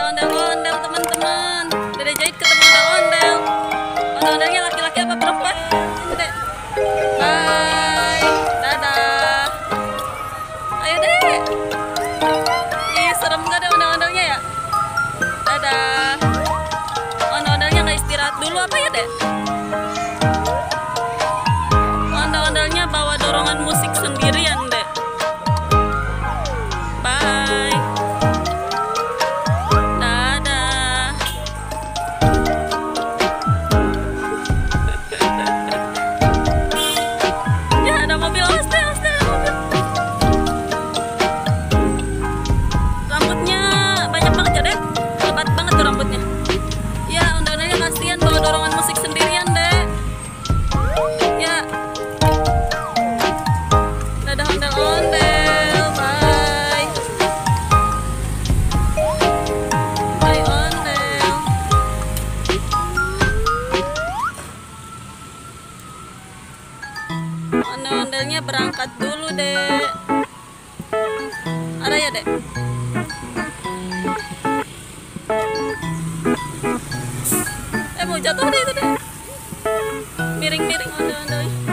Ondel-ondel teman-teman, Dede Jahit ketemu ondel-ondel. Ondel-ondelnya laki-laki apa perempuan? Dede. Bye, dadah. Ayo Dede. Ih, serem gak deh ondel-ondelnya ya? Dadah. Ondel-ondelnya nggak istirahat dulu apa ya Dek? Ondel-ondelnya bawa dorongan musik sendirian Dek. Bye. Rambutnya banyak banget ya Dek, lebat banget tuh rambutnya. Ya ondel-ondelnya kasihan bawa dorongan musik sendirian Dek. Ya, dadah ondel-ondel, bye. Bye ondel. Ondel-ondelnya berangkat dulu Dek. Ada ya Dek? Mau jatuh deh itu deh. Miring-miring ondel-ondelnya.